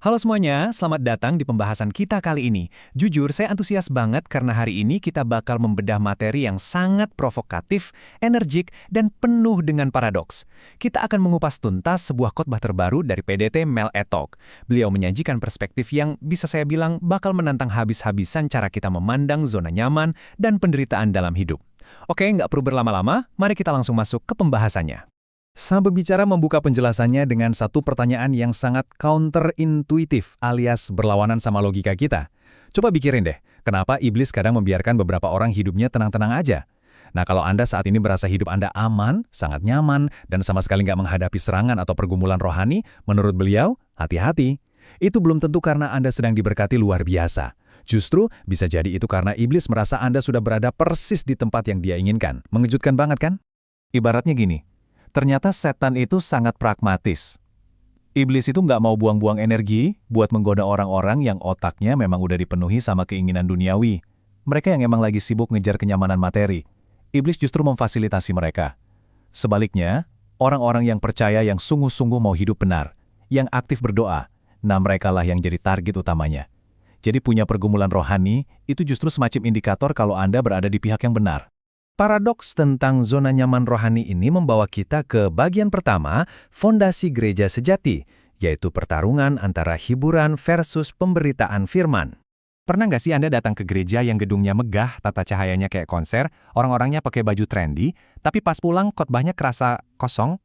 Halo semuanya, selamat datang di pembahasan kita kali ini. Jujur, saya antusias banget karena hari ini kita bakal membedah materi yang sangat provokatif, energik, dan penuh dengan paradoks. Kita akan mengupas tuntas sebuah khotbah terbaru dari PDT Mel Etok. Beliau menyajikan perspektif yang bisa saya bilang bakal menantang habis-habisan cara kita memandang zona nyaman dan penderitaan dalam hidup. Oke, nggak perlu berlama-lama, mari kita langsung masuk ke pembahasannya. Sang pembicara membuka penjelasannya dengan satu pertanyaan yang sangat counterintuitif alias berlawanan sama logika kita. Coba pikirin deh, kenapa iblis kadang membiarkan beberapa orang hidupnya tenang-tenang aja? Nah, kalau Anda saat ini merasa hidup Anda aman, sangat nyaman, dan sama sekali nggak menghadapi serangan atau pergumulan rohani, menurut beliau, hati-hati. Itu belum tentu karena Anda sedang diberkati luar biasa. Justru bisa jadi itu karena iblis merasa Anda sudah berada persis di tempat yang dia inginkan. Mengejutkan banget kan? Ibaratnya gini. Ternyata setan itu sangat pragmatis. Iblis itu nggak mau buang-buang energi buat menggoda orang-orang yang otaknya memang udah dipenuhi sama keinginan duniawi. Mereka yang emang lagi sibuk ngejar kenyamanan materi. Iblis justru memfasilitasi mereka. Sebaliknya, orang-orang yang percaya yang sungguh-sungguh mau hidup benar, yang aktif berdoa, nah mereka lah yang jadi target utamanya. Jadi punya pergumulan rohani, itu justru semacam indikator kalau Anda berada di pihak yang benar. Paradoks tentang zona nyaman rohani ini membawa kita ke bagian pertama, fondasi gereja sejati, yaitu pertarungan antara hiburan versus pemberitaan firman. Pernah nggak sih Anda datang ke gereja yang gedungnya megah, tata cahayanya kayak konser, orang-orangnya pakai baju trendy, tapi pas pulang khotbahnya kerasa kosong?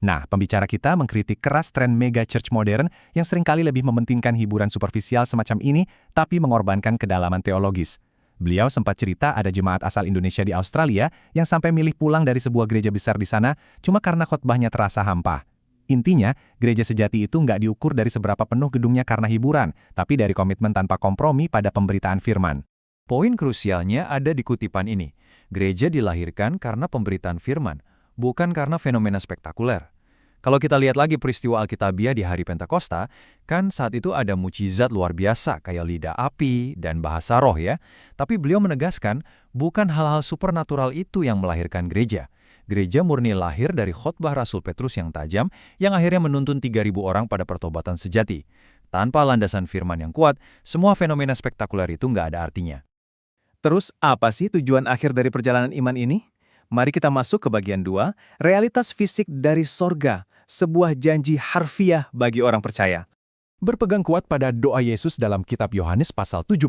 Nah, pembicara kita mengkritik keras tren mega church modern yang seringkali lebih mementingkan hiburan superficial semacam ini, tapi mengorbankan kedalaman teologis. Beliau sempat cerita ada jemaat asal Indonesia di Australia yang sampai milih pulang dari sebuah gereja besar di sana cuma karena khotbahnya terasa hampa. Intinya, gereja sejati itu nggak diukur dari seberapa penuh gedungnya karena hiburan, tapi dari komitmen tanpa kompromi pada pemberitaan firman. Poin krusialnya ada di kutipan ini. Gereja dilahirkan karena pemberitaan firman, bukan karena fenomena spektakuler. Kalau kita lihat lagi peristiwa Alkitabiah di hari Pentakosta, kan saat itu ada mukjizat luar biasa kayak lidah api dan bahasa roh ya. Tapi beliau menegaskan, bukan hal-hal supernatural itu yang melahirkan gereja. Gereja murni lahir dari khotbah Rasul Petrus yang tajam, yang akhirnya menuntun 3.000 orang pada pertobatan sejati. Tanpa landasan firman yang kuat, semua fenomena spektakuler itu nggak ada artinya. Terus apa sih tujuan akhir dari perjalanan iman ini? Mari kita masuk ke bagian 2, realitas fisik dari sorga, sebuah janji harfiah bagi orang percaya. Berpegang kuat pada doa Yesus dalam kitab Yohanes pasal 17,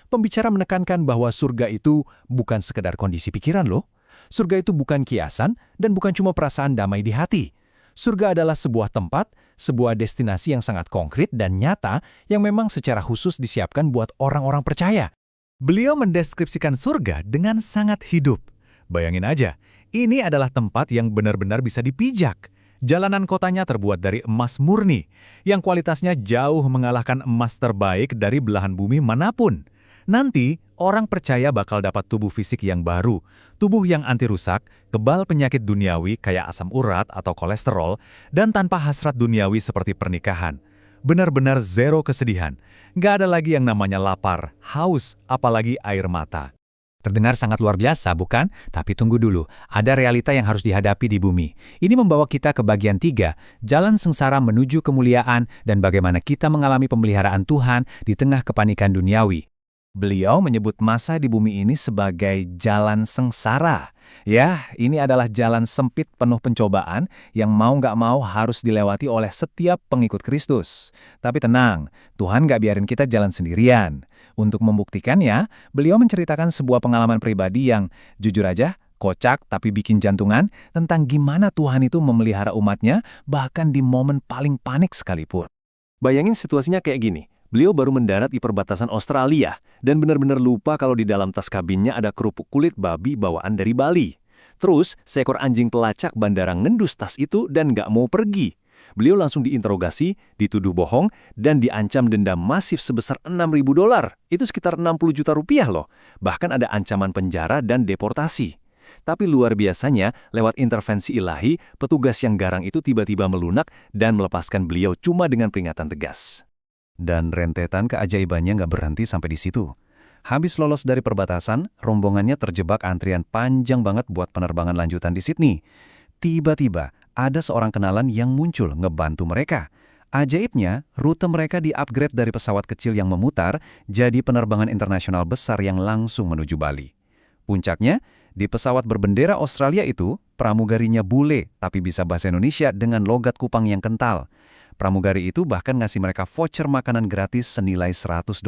pembicara menekankan bahwa surga itu bukan sekedar kondisi pikiran loh. Surga itu bukan kiasan dan bukan cuma perasaan damai di hati. Surga adalah sebuah tempat, sebuah destinasi yang sangat konkret dan nyata yang memang secara khusus disiapkan buat orang-orang percaya. Beliau mendeskripsikan surga dengan sangat hidup. Bayangin aja, ini adalah tempat yang benar-benar bisa dipijak. Jalanan kotanya terbuat dari emas murni, yang kualitasnya jauh mengalahkan emas terbaik dari belahan bumi manapun. Nanti, orang percaya bakal dapat tubuh fisik yang baru, tubuh yang anti rusak, kebal penyakit duniawi kayak asam urat atau kolesterol, dan tanpa hasrat duniawi seperti pernikahan. Benar-benar zero kesedihan. Nggak ada lagi yang namanya lapar, haus, apalagi air mata. Terdengar sangat luar biasa, bukan? Tapi tunggu dulu, ada realita yang harus dihadapi di bumi. Ini membawa kita ke bagian 3, jalan sengsara menuju kemuliaan dan bagaimana kita mengalami pemeliharaan Tuhan di tengah kepanikan duniawi. Beliau menyebut masa di bumi ini sebagai jalan sengsara. Ya, ini adalah jalan sempit penuh pencobaan yang mau nggak mau harus dilewati oleh setiap pengikut Kristus. Tapi tenang, Tuhan nggak biarin kita jalan sendirian. Untuk membuktikannya, beliau menceritakan sebuah pengalaman pribadi yang, jujur aja, kocak tapi bikin jantungan tentang gimana Tuhan itu memelihara umatnya bahkan di momen paling panik sekalipun. Bayangin situasinya kayak gini. Beliau baru mendarat di perbatasan Australia dan benar-benar lupa kalau di dalam tas kabinnya ada kerupuk kulit babi bawaan dari Bali. Terus, seekor anjing pelacak bandara ngendus tas itu dan nggak mau pergi. Beliau langsung diinterogasi, dituduh bohong, dan diancam denda masif sebesar $6.000. Itu sekitar 60 juta rupiah loh. Bahkan ada ancaman penjara dan deportasi. Tapi luar biasanya, lewat intervensi ilahi, petugas yang garang itu tiba-tiba melunak dan melepaskan beliau cuma dengan peringatan tegas. Dan rentetan keajaibannya nggak berhenti sampai di situ. Habis lolos dari perbatasan, rombongannya terjebak antrian panjang banget buat penerbangan lanjutan di Sydney. Tiba-tiba, ada seorang kenalan yang muncul ngebantu mereka. Ajaibnya, rute mereka di-upgrade dari pesawat kecil yang memutar jadi penerbangan internasional besar yang langsung menuju Bali. Puncaknya, di pesawat berbendera Australia itu, pramugarinya bule tapi bisa bahasa Indonesia dengan logat Kupang yang kental. Pramugari itu bahkan ngasih mereka voucher makanan gratis senilai $100.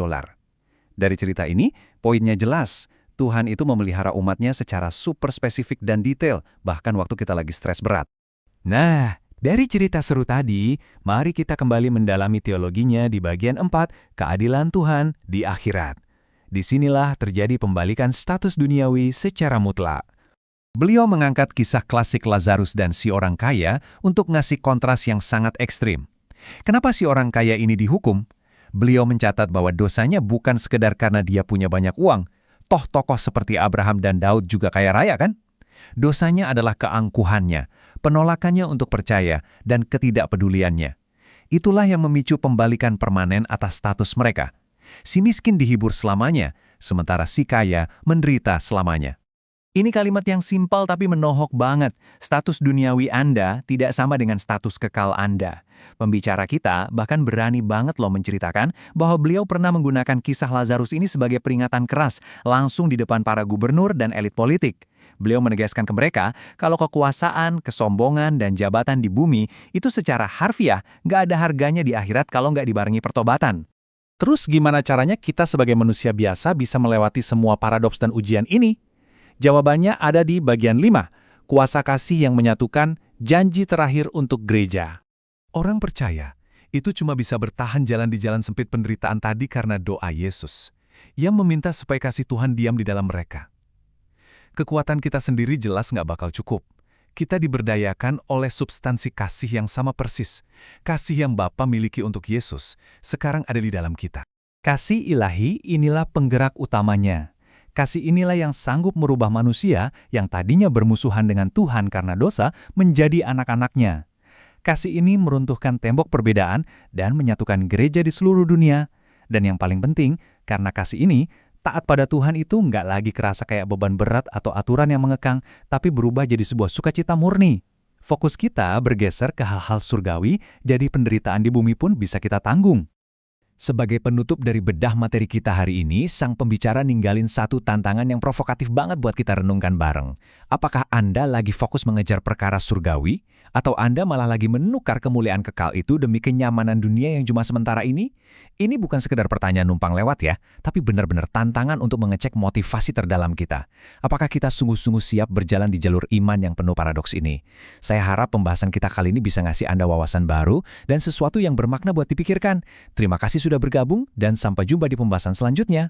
Dari cerita ini, poinnya jelas. Tuhan itu memelihara umatnya secara super spesifik dan detail, bahkan waktu kita lagi stres berat. Nah, dari cerita seru tadi, mari kita kembali mendalami teologinya di bagian 4, keadilan Tuhan di akhirat. Disinilah terjadi pembalikan status duniawi secara mutlak. Beliau mengangkat kisah klasik Lazarus dan si orang kaya untuk ngasih kontras yang sangat ekstrim. Kenapa si orang kaya ini dihukum? Beliau mencatat bahwa dosanya bukan sekedar karena dia punya banyak uang. Toh tokoh seperti Abraham dan Daud juga kaya raya kan? Dosanya adalah keangkuhannya, penolakannya untuk percaya, dan ketidakpeduliannya. Itulah yang memicu pembalikan permanen atas status mereka. Si miskin dihibur selamanya, sementara si kaya menderita selamanya. Ini kalimat yang simpel tapi menohok banget. Status duniawi Anda tidak sama dengan status kekal Anda. Pembicara kita bahkan berani banget loh menceritakan bahwa beliau pernah menggunakan kisah Lazarus ini sebagai peringatan keras langsung di depan para gubernur dan elit politik. Beliau menegaskan ke mereka kalau kekuasaan, kesombongan, dan jabatan di bumi itu secara harfiah nggak ada harganya di akhirat kalau nggak dibarengi pertobatan. Terus gimana caranya kita sebagai manusia biasa bisa melewati semua paradoks dan ujian ini? Jawabannya ada di bagian 5, kuasa kasih yang menyatukan janji terakhir untuk gereja. Orang percaya, itu cuma bisa bertahan jalan di jalan sempit penderitaan tadi karena doa Yesus, yang meminta supaya kasih Tuhan diam di dalam mereka. Kekuatan kita sendiri jelas nggak bakal cukup. Kita diberdayakan oleh substansi kasih yang sama persis. Kasih yang Bapa miliki untuk Yesus, sekarang ada di dalam kita. Kasih ilahi inilah penggerak utamanya. Kasih inilah yang sanggup merubah manusia yang tadinya bermusuhan dengan Tuhan karena dosa menjadi anak-anaknya. Kasih ini meruntuhkan tembok perbedaan dan menyatukan gereja di seluruh dunia. Dan yang paling penting, karena kasih ini, taat pada Tuhan itu nggak lagi kerasa kayak beban berat atau aturan yang mengekang, tapi berubah jadi sebuah sukacita murni. Fokus kita bergeser ke hal-hal surgawi, jadi penderitaan di bumi pun bisa kita tanggung. Sebagai penutup dari bedah materi kita hari ini, sang pembicara ninggalin satu tantangan yang provokatif banget buat kita renungkan bareng. Apakah Anda lagi fokus mengejar perkara surgawi? Atau Anda malah lagi menukar kemuliaan kekal itu demi kenyamanan dunia yang cuma sementara ini? Ini bukan sekedar pertanyaan numpang lewat ya, tapi benar-benar tantangan untuk mengecek motivasi terdalam kita. Apakah kita sungguh-sungguh siap berjalan di jalur iman yang penuh paradoks ini? Saya harap pembahasan kita kali ini bisa ngasih Anda wawasan baru dan sesuatu yang bermakna buat dipikirkan. Terima kasih sudah bergabung dan sampai jumpa di pembahasan selanjutnya.